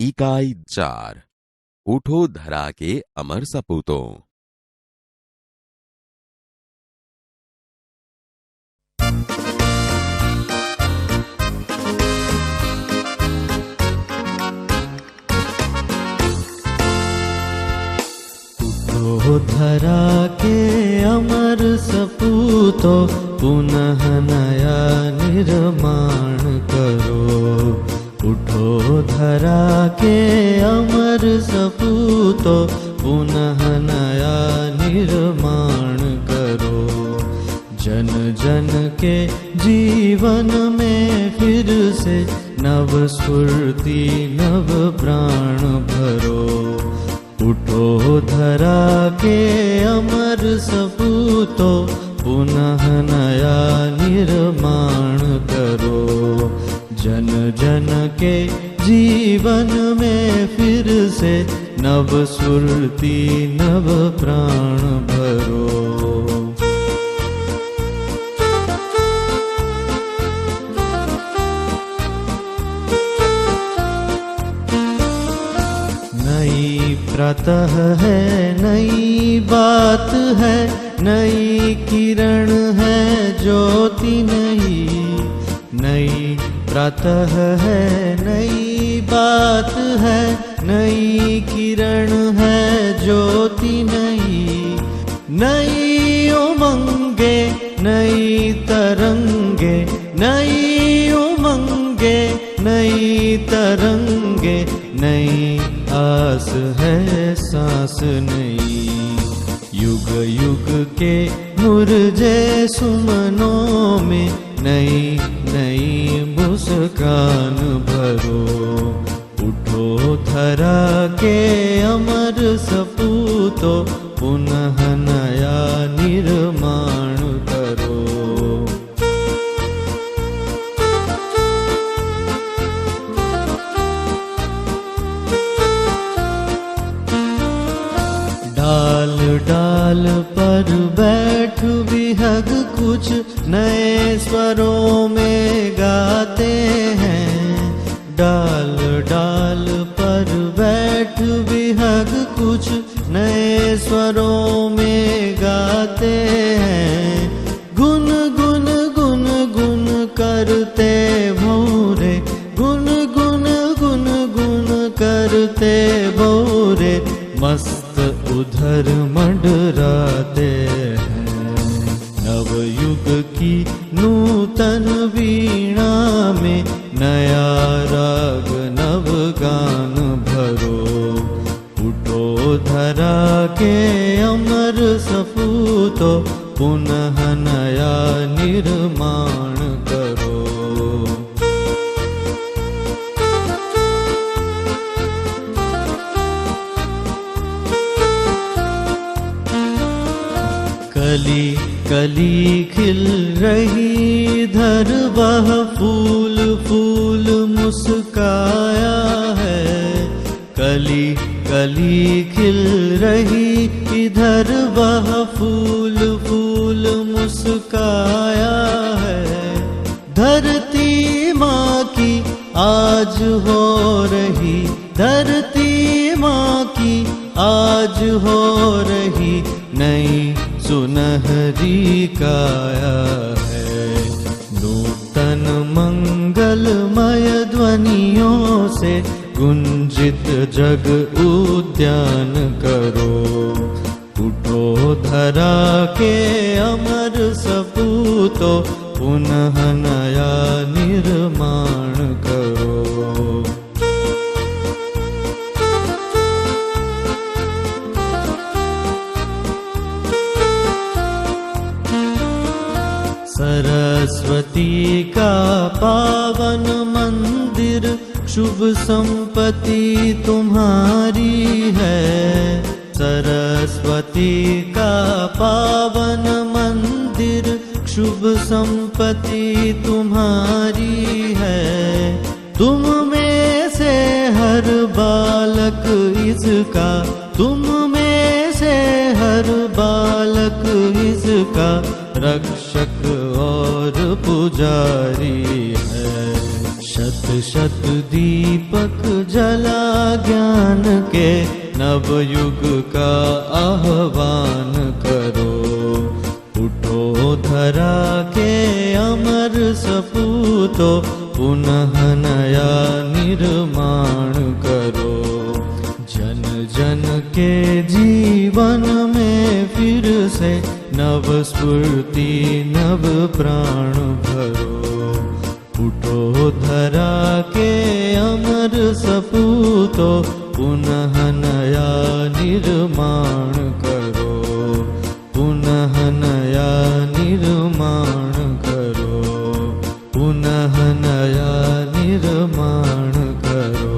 इकाई 4 उठो धरा के अमर सपूतों। उठो धरा के अमर सपूतों, पुनः नया निर्माण करो। उठो धरा के अमर सपूतों, पुनः नया निर्माण करो। जन जन के जीवन में फिर से नव स्फूर्ति नव प्राण भरो। उठो धरा के अमर सपूतों, पुनः नया निर्माण करो। जन जन के जीवन में फिर से नव स्फूर्ति नव प्राण भरो। नई प्रातः है, नई बात है, नई किरण है, ज्योति नई। नई प्रातः है, नई बात है, नई किरण है, ज्योति नई। नई उमंगे, नई तरंगे, नई उमंगे, नई तरंगे, नई आस है, सांस नई। युग युग के मुरझे सुमनों में नई नई मुस्कान भरो। उठो धरा के अमर सपूतों, पुनः नया निर्माण करो। डाल डाल पर बैठ विहग कुछ नए स्वरों में गाते हैं। डाल डाल पर बैठ विहग कुछ नए स्वरों में गाते हैं। गुन गुन गुन गुन करते भौरे, गुन गुन गुन गुन करते भौरे, मस्त उधर मंडराते हैं। नवयुग की नूतन वीणा में नया राग नव गान भरो। उठो धरा के अमर सपूतों, पुनः नया निर्माण करो। कली कली खिल रही इधर वह फूल फूल मुस्काया है। कली कली खिल रही इधर वह फूल फूल मुस्काया है। धरती माँ की आज हो रही, धरती माँ की आज हो रही नई सुनहरी काया है। नूतन मंगलमय ध्वनियों से गुंजित जग उद्यान करो। उठो धरा के अमर सपूतों, पुनः नया निर्माण करो। सरस्वती का पावन मंदिर, शुभ संपत्ति तुम्हारी है। सरस्वती का पावन मंदिर, शुभ संपत्ति तुम्हारी है। तुम में से हर बालक इसका, तुम में से हर बालक इसका रक्षक और पुजारी है। शत शत दीपक जला ज्ञान के, नवयुग का आह्वान करो। उठो धरा के अमर सपूतो, पुनः नया निर्माण करो। जन जन के जीवन में फिर से नव स्फूर्ति नव प्राण भरो। उठो धरा के अमर सपूतो, पुनः नया निर्माण करो। पुनः नया निर्माण करो। पुनः नया निर्माण करो।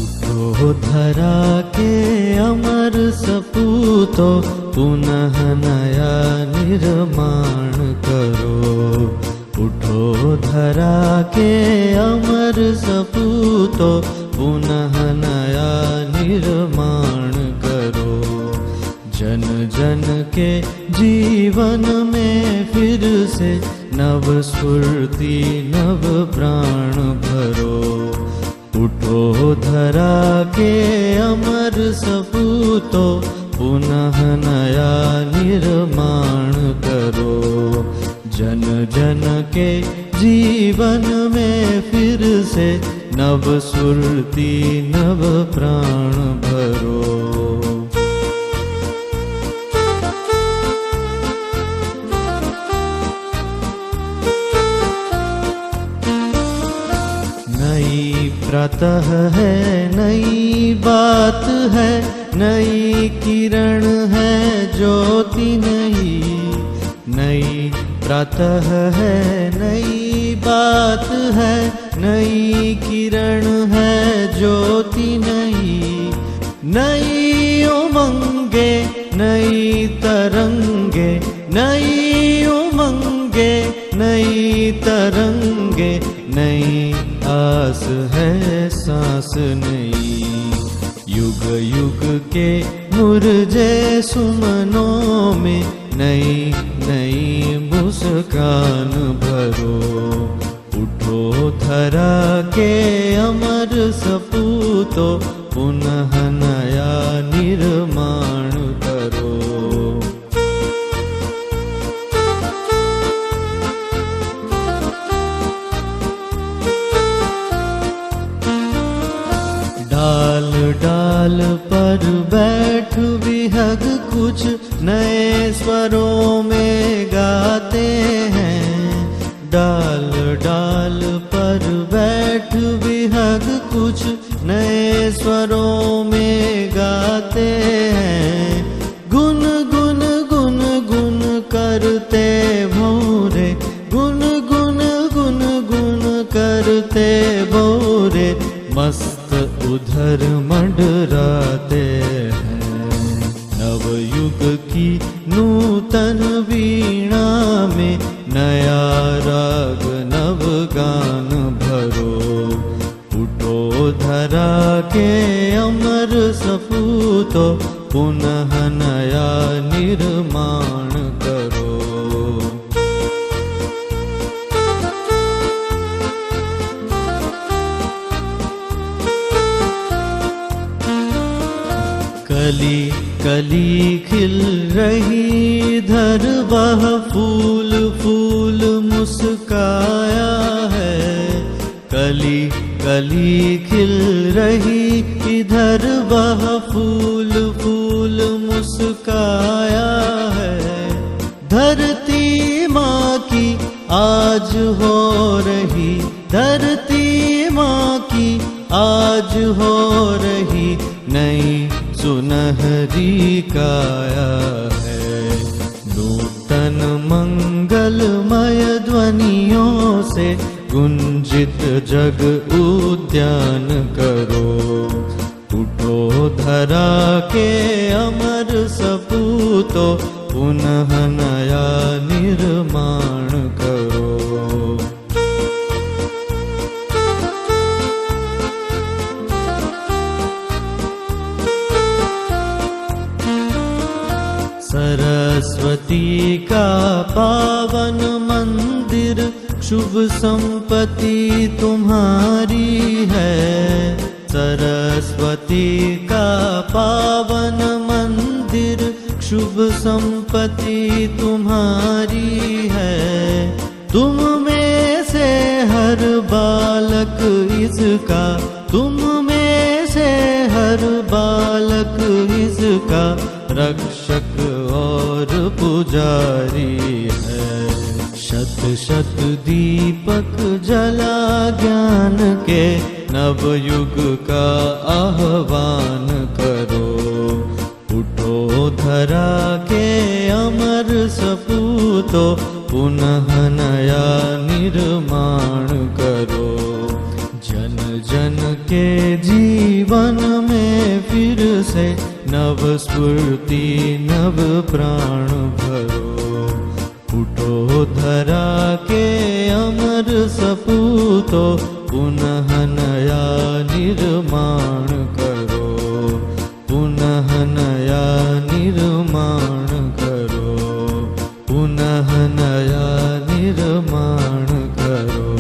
उठो धरा के अमर सपूतो, पुनः नया निर्माण करो। उठो धरा के अमर सपूतो, पुनः नया निर्माण करो। जन जन के जीवन में फिर से नव स्फूर्ति नव प्राण भरो। उठो धरा के अमर सपूतो, पुनः नया निर्माण करो। जन जन के जीवन में फिर से नव स्फूर्ति नव प्राण भरो। नई प्रातः है, नई बात है, नई किरण है, ज्योति नई। नई प्रातः है, नई बात है, नई किरण है, ज्योति नई। नई उमंगे, नई तरंगे, नई उमंगे, नई तरंगे, नई आस है, सांस नई। युग युग के मुरझे सुमनों में नई नई मुस्कान भरो। उठो धरा के अमर सपूतो, पुनः नया निर्माण करो। डाल डाल पर बैठ विहग कुछ नए स्वरों में गाते हैं। डाल डाल पर बैठ विहग कुछ नए स्वरों में गाते हैं। गुन गुन गुन गुन करते भौरे, गुन गुन गुन गुन करते भौरे, मस्त उधर मंडराते हैं। नवयुग की नूतन वीणा में नया राग नव गान भरो। उठो धरा के अमर सपूतो, पुनः नया निर्माण करो। कली कली खिल रही इधर, वह फूल फूल मुस्काया है। कली कली खिल रही इधर, वह फूल फूल मुस्काया है। धरती माँ की आज हो रही, धरती माँ की आज हो रही नई सुनहरी काया है। नूतन मंगलमय ध्वनियों से गुंजित जग उद्यान करो। उठो धरा के अमर सपूतो, पुनः नया निर्माण करो। सरस्वती का पावन मंदिर, शुभ संपत्ति तुम्हारी है। सरस्वती का पावन मंदिर, शुभ संपत्ति तुम्हारी है। तुम में से हर बालक इसका, तुम में से हर बालक इसका रक्षक और पुजारी है। शत शत दीपक जला ज्ञान के, नवयुग का आह्वान करो। उठो धरा के अमर सपूतो, पुनः नया निर्माण करो। जन जन के जीवन में फिर से नव स्फूर्ति नव प्राण भरो। उठो धरा के अमर सपूतो, पुनः नया निर्माण करो। पुनः नया निर्माण करो। पुनः नया निर्माण करो।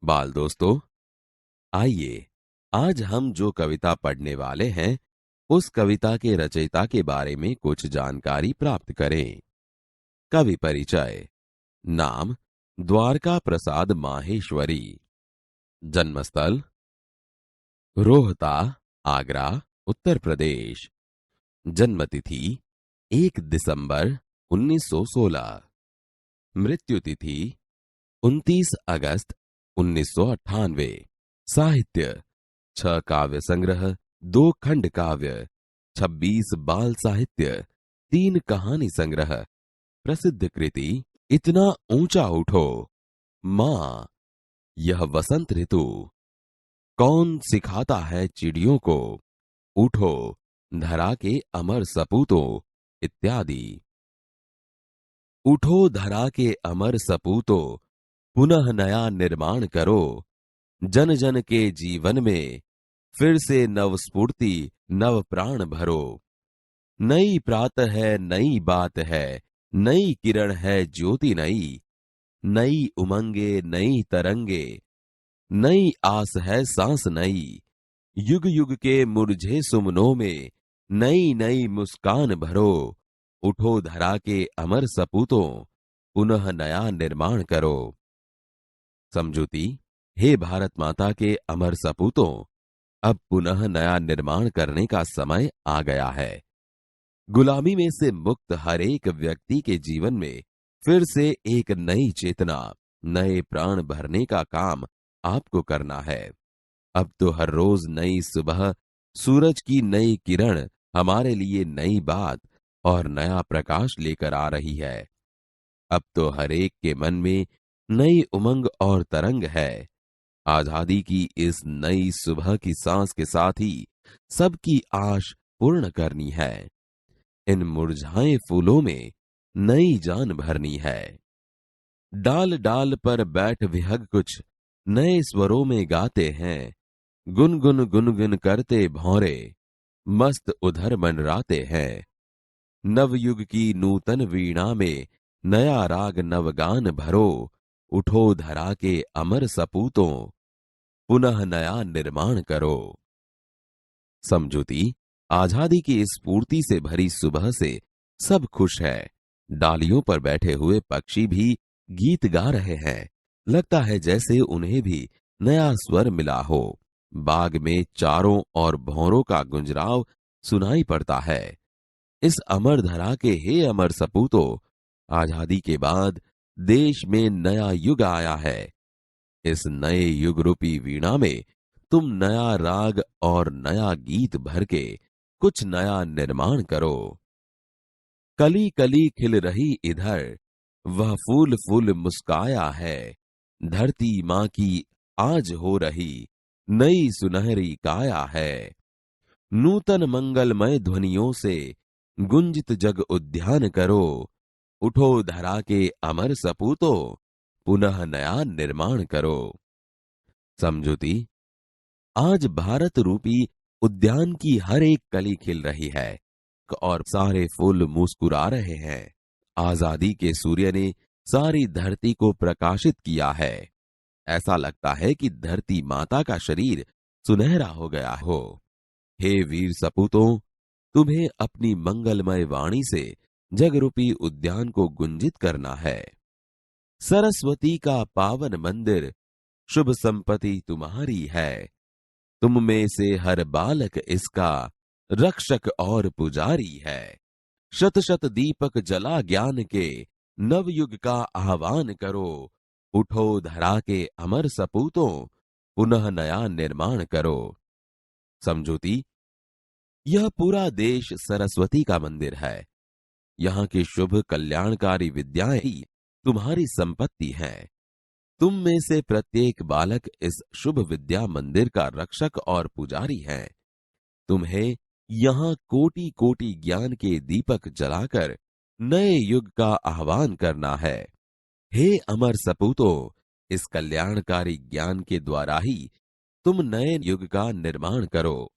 बाल दोस्तों, आइए आज हम जो कविता पढ़ने वाले हैं उस कविता के रचयिता के बारे में कुछ जानकारी प्राप्त करें। कवि परिचय। नाम द्वारका प्रसाद माहेश्वरी। जन्मस्थल रोहता, आगरा, उत्तर प्रदेश। जन्मतिथि 1 दिसंबर 1916। मृत्युतिथि 29 अगस्त 1998। साहित्य 6 काव्य संग्रह, 2 खंड काव्य, 26 बाल साहित्य, 3 कहानी संग्रह। प्रसिद्ध कृति इतना ऊंचा उठो, मां यह वसंत ऋतु, कौन सिखाता है चिड़ियों को, उठो धरा के अमर सपूतों इत्यादि। उठो धरा के अमर सपूतों, पुनः नया निर्माण करो, जन जन के जीवन में फिर से नव स्फूर्ति नव प्राण भरो। नई प्रातः है, नई बात है, नई किरण है ज्योति नई, नई उमंगे नई तरंगे, नई आस है सांस नई। युग युग के मुरझे सुमनों में नई नई मुस्कान भरो, उठो धरा के अमर सपूतों, पुनः नया निर्माण करो। समझूती। हे भारत माता के अमर सपूतों, अब पुनः नया निर्माण करने का समय आ गया है। गुलामी में से मुक्त हर एक व्यक्ति के जीवन में फिर से एक नई चेतना, नए प्राण भरने का काम आपको करना है। अब तो हर रोज नई सुबह, सूरज की नई किरण हमारे लिए नई बात और नया प्रकाश लेकर आ रही है। अब तो हर एक के मन में नई उमंग और तरंग है। आजादी की इस नई सुबह की सांस के साथ ही सबकी आश पूर्ण करनी है। इन मुरझाए फूलों में नई जान भरनी है। डाल डाल पर बैठ विहग कुछ नए स्वरों में गाते हैं, गुनगुन गुनगुन करते भौरे मस्त उधर मनराते हैं। नवयुग की नूतन वीणा में नया राग नवगान भरो, उठो धरा के अमर सपूतों, पुनः नया निर्माण करो। समझूती। आजादी की इस स्फूर्ति से भरी सुबह से सब खुश है। डालियों पर बैठे हुए पक्षी भी गीत गा रहे हैं। लगता है जैसे उन्हें भी नया स्वर मिला हो। बाग में चारों ओर भौरों का गुंजराव सुनाई पड़ता है। इस अमर धरा के हे अमर सपूतों, आजादी के बाद देश में नया युग आया है। इस नए युग रूपी वीणा में तुम नया राग और नया गीत भर के कुछ नया निर्माण करो। कली कली खिल रही इधर, वह फूल फूल मुस्काया है। धरती मां की आज हो रही नई सुनहरी काया है। नूतन मंगलमय ध्वनियों से गुंजित जग उद्यान करो, उठो धरा के अमर सपूतों, पुनः नया निर्माण करो। समझूती। आज भारत रूपी उद्यान की हर एक कली खिल रही है और सारे फूल मुस्कुरा रहे हैं। आजादी के सूर्य ने सारी धरती को प्रकाशित किया है। ऐसा लगता है कि धरती माता का शरीर सुनहरा हो गया हो। हे वीर सपूतों, तुम्हें अपनी मंगलमय वाणी से जगरूपी उद्यान को गुंजित करना है। सरस्वती का पावन मंदिर, शुभ संपत्ति तुम्हारी है। तुम में से हर बालक इसका रक्षक और पुजारी है। शत शत दीपक जला ज्ञान के, नवयुग का आह्वान करो, उठो धरा के अमर सपूतों, पुनः नया निर्माण करो। समझूती। यह पूरा देश सरस्वती का मंदिर है। यहाँ की शुभ कल्याणकारी विद्याएं ही तुम्हारी संपत्ति हैं। तुम में से प्रत्येक बालक इस शुभ विद्या मंदिर का रक्षक और पुजारी है। तुम्हें यहाँ कोटि कोटि ज्ञान के दीपक जलाकर नए युग का आह्वान करना है। हे अमर सपूतों, इस कल्याणकारी ज्ञान के द्वारा ही तुम नए युग का निर्माण करो।